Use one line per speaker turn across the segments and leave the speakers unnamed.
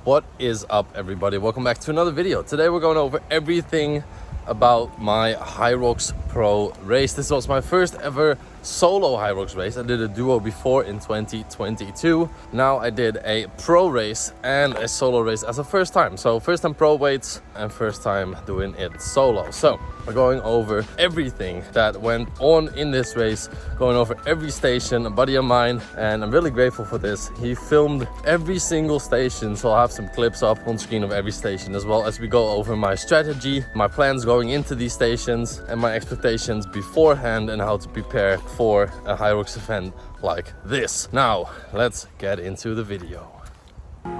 What is up, everybody? Welcome back to another video. Today we're going over everything about my Hyrox Pro race. This was my first ever solo Hyrox race. I did a duo before in 2022. Now I did a pro race and a solo race as a first time. So first time pro weights and first time doing it solo. So we're going over everything that went on in this race, going over every station. A buddy of mine, and I'm really grateful for this, he filmed every single station, so I'll have some clips up on screen of every station, as well as we go over my strategy, my plans going into these stations, and my expectations beforehand, and how to prepare for a Hyrox event like this. Now let's get into the video.
I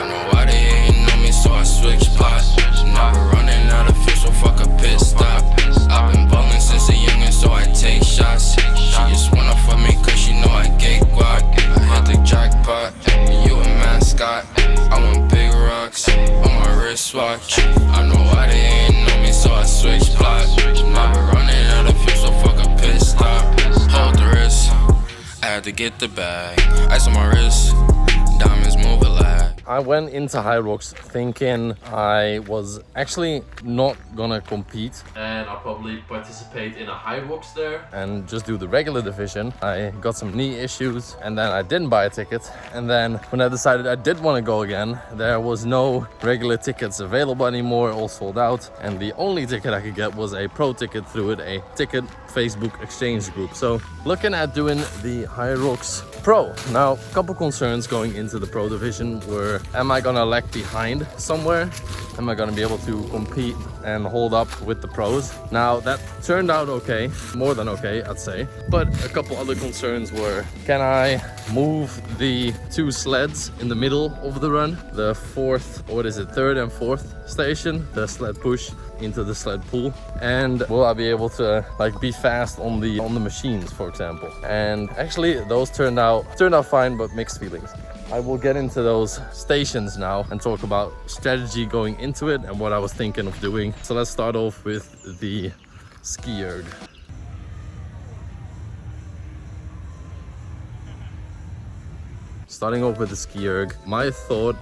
know why they ain't know me, so I switch spots. Never running out of fuel, so fuck a pit stop. I've been ballin' since a youngin', so I take shots. She just wanna fuck me cause she know I get guac. I hit the jackpot, you a mascot. I want big rocks on my wristwatch. I know why they ain't know me, so I switch spots. Never running out of fuel, so fuck a pit stop. Hold the wrist, I had to get the bag. Ice on my wrist, diamonds move a lag.
I went into Hyrox thinking I was actually not gonna compete, and I'll probably participate in a Hyrox there and just do the regular division. I got some knee issues and then I didn't buy a ticket, and then when I decided I did want to go again, there was no regular tickets available anymore, all sold out, and the only ticket I could get was a pro ticket through it, a ticket Facebook exchange group. So looking at doing the Hyrox Pro. Now, a couple concerns going into the pro division were, am I gonna lag behind somewhere? Am I gonna be able to compete and hold up with the pros? Now, that turned out okay, more than okay, I'd say. But a couple other concerns were, can I move the two sleds in the middle of the run? The third and fourth station, the sled push into the sled pull, and will I be able to like be fast on the machines, for example? And actually those turned out fine, but mixed feelings. I will get into those stations now and talk about strategy going into it and what I was thinking of doing. So let's start off with the ski erg. Starting off with the ski erg, my thought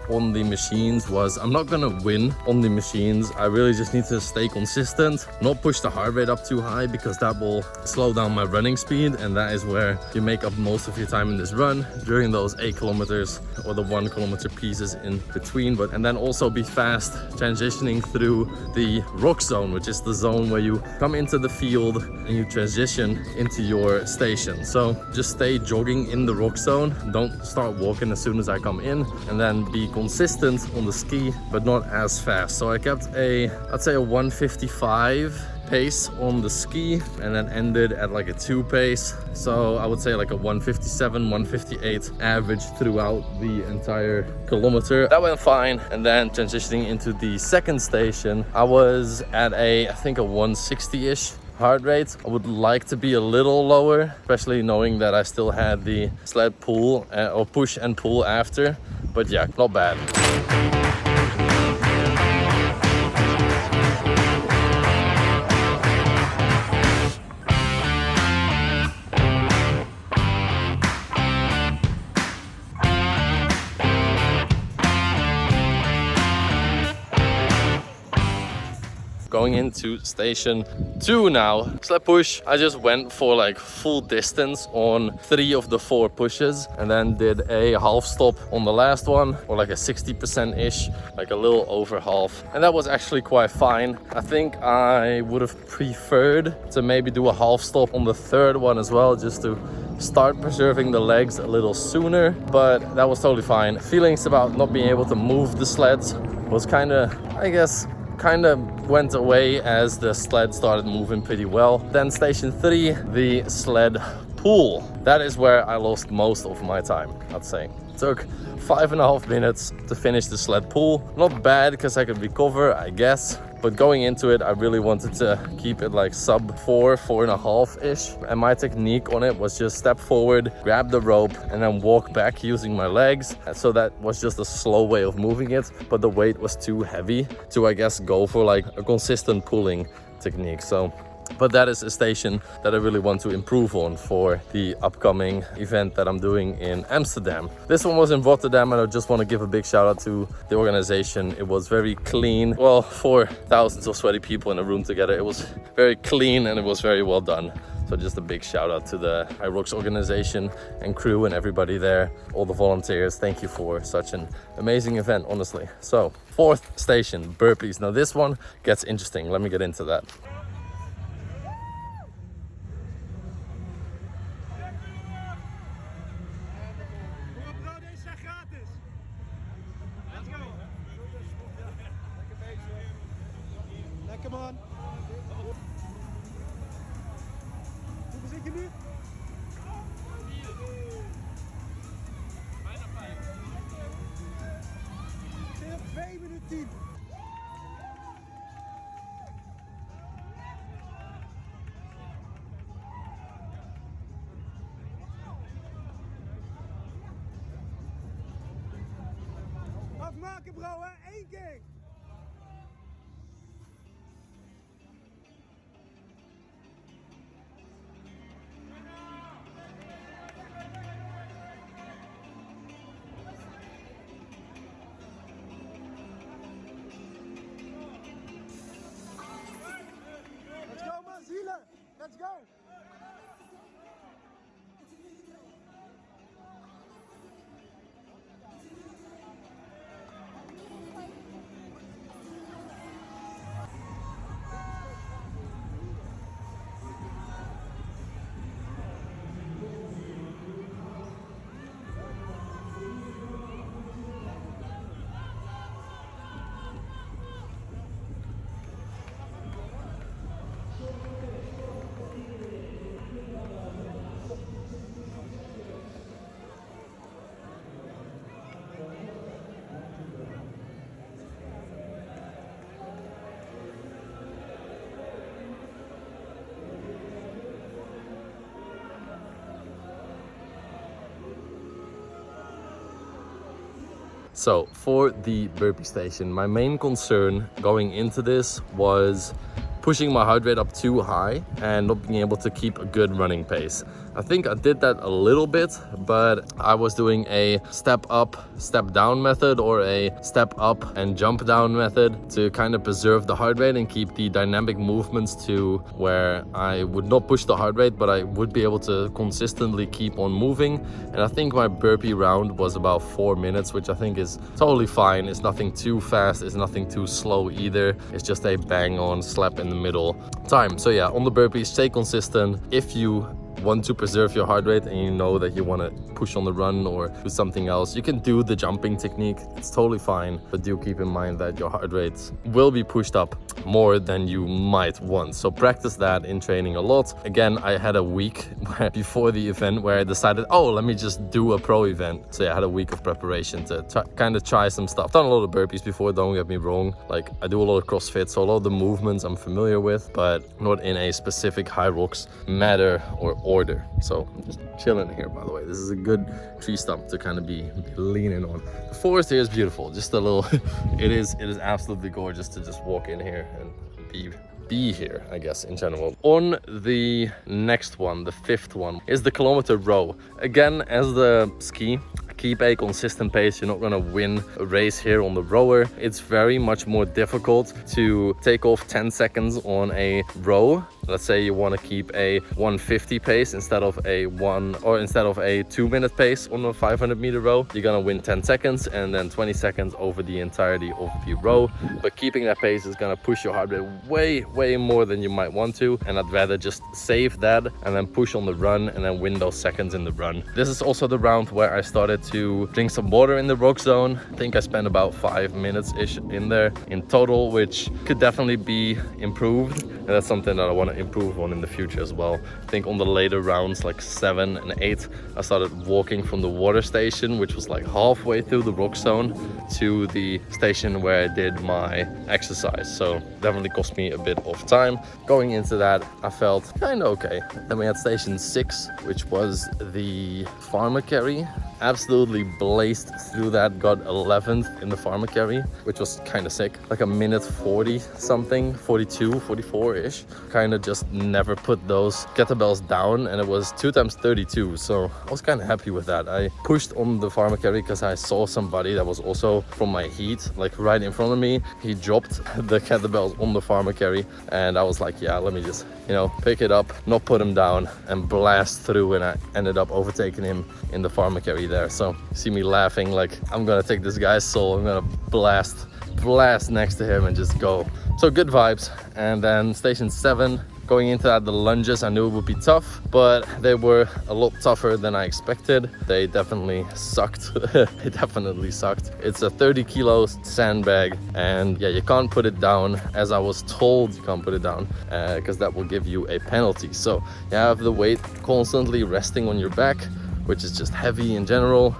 on the machines was, I'm not gonna win on the machines. I really just need to stay consistent, not push the heart rate up too high, because that will slow down my running speed, and that is where you make up most of your time in this run during those 8 kilometers or the 1 kilometer pieces in between. And then also be fast transitioning through the rock zone, which is the zone where you come into the field and you transition into your station. So just stay jogging in the rock zone. Don't start walking as soon as I come in, and then be consistent on the ski, but not as fast. So I kept I'd say a 155 pace on the ski, and then ended at like a 2 pace. So I would say like a 157, 158 average throughout the entire kilometer. That went fine. And then transitioning into the second station, I was at I think a 160-ish heart rate. I would like to be a little lower, especially knowing that I still had the sled pull or push and pull after, but yeah, not bad. Going into station 2 now. Sled push, I just went for like full distance on 3 of the 4 pushes, and then did a half stop on the last one, or like a 60%-ish, like a little over half. And that was actually quite fine. I think I would have preferred to maybe do a half stop on the third one as well, just to start preserving the legs a little sooner, but that was totally fine. Feelings about not being able to move the sleds was kind of went away as the sled started moving pretty well. Then station 3, the sled pull. That is where I lost most of my time, I'd say. It took 5.5 minutes to finish the sled pull. Not bad, because I could recover, I guess. But going into it, I really wanted to keep it like sub 4.5-ish. And my technique on it was just step forward, grab the rope, and then walk back using my legs. So that was just a slow way of moving it, but the weight was too heavy to, I guess, go for like a consistent pulling technique. So But that is a station that I really want to improve on for the upcoming event that I'm doing in Amsterdam. This one was in Rotterdam, and I just want to give a big shout out to the organization. It was very clean. Well, for thousands of sweaty people in a room together, it was very clean and it was very well done. So just a big shout out to the Hyrox organization and crew and everybody there, all the volunteers. Thank you for such an amazing event, honestly. So, fourth station, burpees. Now this one gets interesting. Let me get into that.
Come on. Hoeveel zit je nu? 2 minuten 10. Afmaken bro, hè? 1 keer. Let's go!
So for the burpee station, my main concern going into this was pushing my heart rate up too high and not being able to keep a good running pace. I think I did that a little bit, but I was doing a step up, step down method, or a step up and jump down method to kind of preserve the heart rate and keep the dynamic movements to where I would not push the heart rate, but I would be able to consistently keep on moving. And I think my burpee round was about 4 minutes, which I think is totally fine. It's nothing too fast, it's nothing too slow either. It's just a bang on slap in the middle time. So yeah, on the burpees, stay consistent. If you want to preserve your heart rate and you know that you want to push on the run or do something else, you can do the jumping technique. It's totally fine, but do keep in mind that your heart rate will be pushed up more than you might want. So practice that in training a lot. Again, I had a week before the event where I decided, oh, let me just do a pro event. So yeah, I had a week of preparation to kind of try some stuff. Done a lot of burpees before, don't get me wrong. Like, I do a lot of CrossFit, so a lot of the movements I'm familiar with, but not in a specific Hyrox manner or order. So I'm just chilling here, by the way. This is a good tree stump to kind of be leaning on. The forest here is beautiful. Just a little, it is absolutely gorgeous to just walk in here and be here, I guess, in general. On the next one, the fifth one, is the kilometer row. Again, as the ski, keep a consistent pace. You're not gonna win a race here on the rower. It's very much more difficult to take off 10 seconds on a row. Let's say you want to keep a 150 pace instead of a 2-minute pace on a 500 meter row. You're gonna win 10 seconds and then 20 seconds over the entirety of the row. But keeping that pace is gonna push your heart rate way more than you might want to. And I'd rather just save that and then push on the run and then win those seconds in the run. This is also the round where I started to drink some water in the rock zone. I think I spent about 5 minutes-ish in there in total, which could definitely be improved. And that's something that I want to improve on in the future as well. I think on the later rounds, like 7 and 8, I started walking from the water station, which was like halfway through the rock zone, to the station where I did my exercise. So definitely cost me a bit of time. Going into that, I felt kind of okay. Then we had station 6, which was the farmer carry. Absolutely blazed through that, got 11th in the farmer carry, which was kind of sick. Like a minute 40 something, 42, 44-ish. Kind of just never put those kettlebells down, and it was 2 times 32. So I was kind of happy with that. I pushed on the farmer carry because I saw somebody that was also from my heat, like right in front of me. He dropped the kettlebells on the farmer carry, and I was like, yeah, let me just, you know, pick it up, not put him down, and blast through. And I ended up overtaking him in the farmer carry there. So you see me laughing like I'm gonna take this guy's soul. I'm gonna blast next to him and just go. So good vibes. And then station 7, going into that, the lunges, I knew it would be tough, but they were a lot tougher than I expected. They definitely sucked. It definitely sucked. It's a 30 kilo sandbag, and yeah, you can't put it down. As I was told, you can't put it down because that will give you a penalty. So you have the weight constantly resting on your back, which is just heavy in general.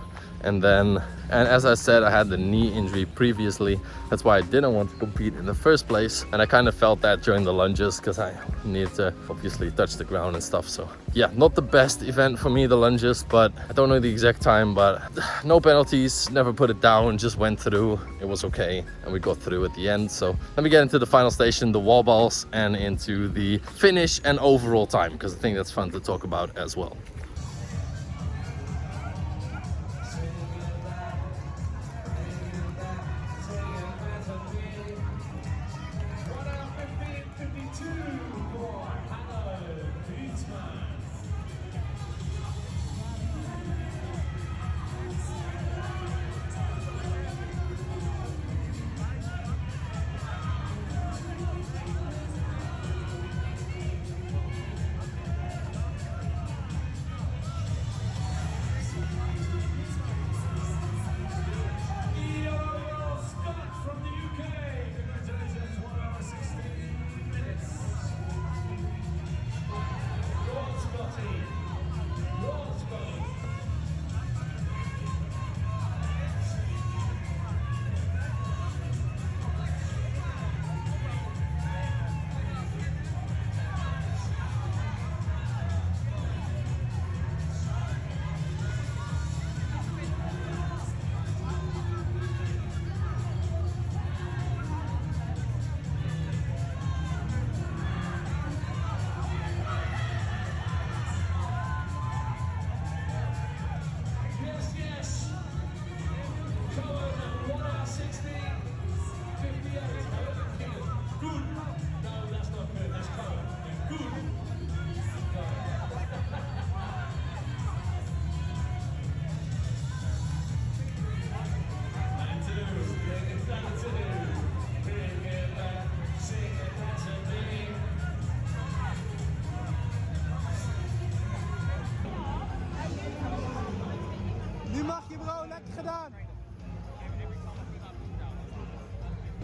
And as I said, I had the knee injury previously. That's why I didn't want to compete in the first place. And I kind of felt that during the lunges because I needed to obviously touch the ground and stuff. So yeah, not the best event for me, the lunges, but I don't know the exact time, but no penalties, never put it down, just went through. It was okay. And we got through at the end. So let me get into the final station, the wall balls, and into the finish and overall time, because I think that's fun to talk about as well.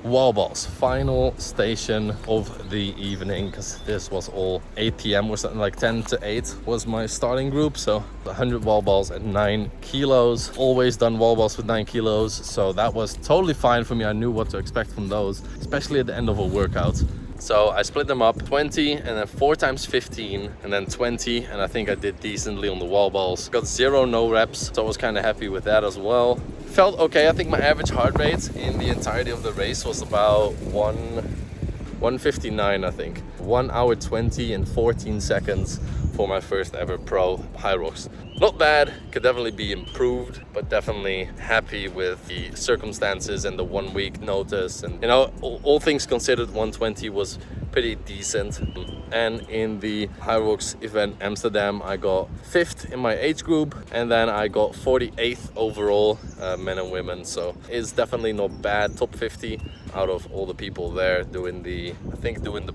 Wall balls, final station of the evening, because this was all 8 p.m. or something, like 10 to 8 was my starting group. So 100 wall balls at 9 kilos. Always done wall balls with 9 kilos, so that was totally fine for me. I knew what to expect from those, especially at the end of a workout. So I split them up, 20 and then 4 times 15 and then 20, and I think I did decently on the wall balls. Got 0 no reps, so I was kind of happy with that as well. Felt okay. I think my average heart rate in the entirety of the race was about 159, I think. 1 hour 20 and 14 seconds for my first ever pro Hyrox. Not bad, could definitely be improved, but definitely happy with the circumstances and the 1 week notice. And you know, all things considered, 120 was pretty decent. And in the Hyrox event Amsterdam, I got 5th in my age group, and then I got 48th overall, men and women. So it's definitely not bad. Top 50 out of all the people there doing the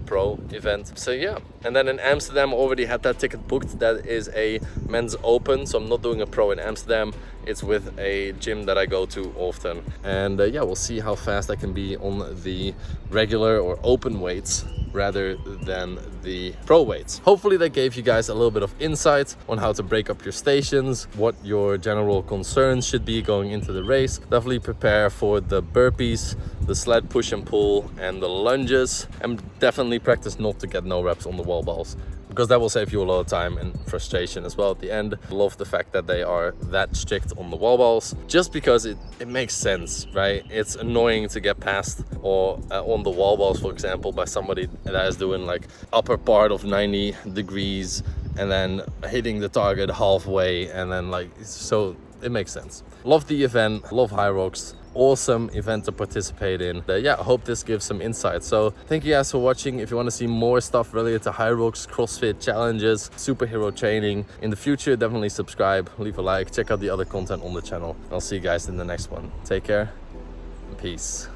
pro event. So yeah, and then in Amsterdam I already had that ticket booked. That is a men's open, so I'm not doing a pro in Amsterdam. It's with a gym that I go to often, and yeah, we'll see how fast I can be on the regular or open weights rather than the pro weights. Hopefully that gave you guys a little bit of insight on how to break up your stations, what your general concerns should be going into the race. Definitely prepare for the burpees, the sled push and pull, and the lunges, and definitely practice not to get no reps on the wall balls. because that will save you a lot of time and frustration as well at the end. Love the fact that they are that strict on the wall balls, just because it makes sense, right? It's annoying to get passed or on the wall balls, for example, by somebody that is doing like upper part of 90 degrees and then hitting the target halfway, and then like, so it makes sense. Love the event, love Hyrox. Awesome event to participate in. Yeah, I hope this gives some insight. So thank you guys for watching. If you want to see more stuff related to Hyrox, CrossFit challenges, superhero training in the future, definitely subscribe, leave a like, check out the other content on the channel. I'll see you guys in the next one. Take care and peace.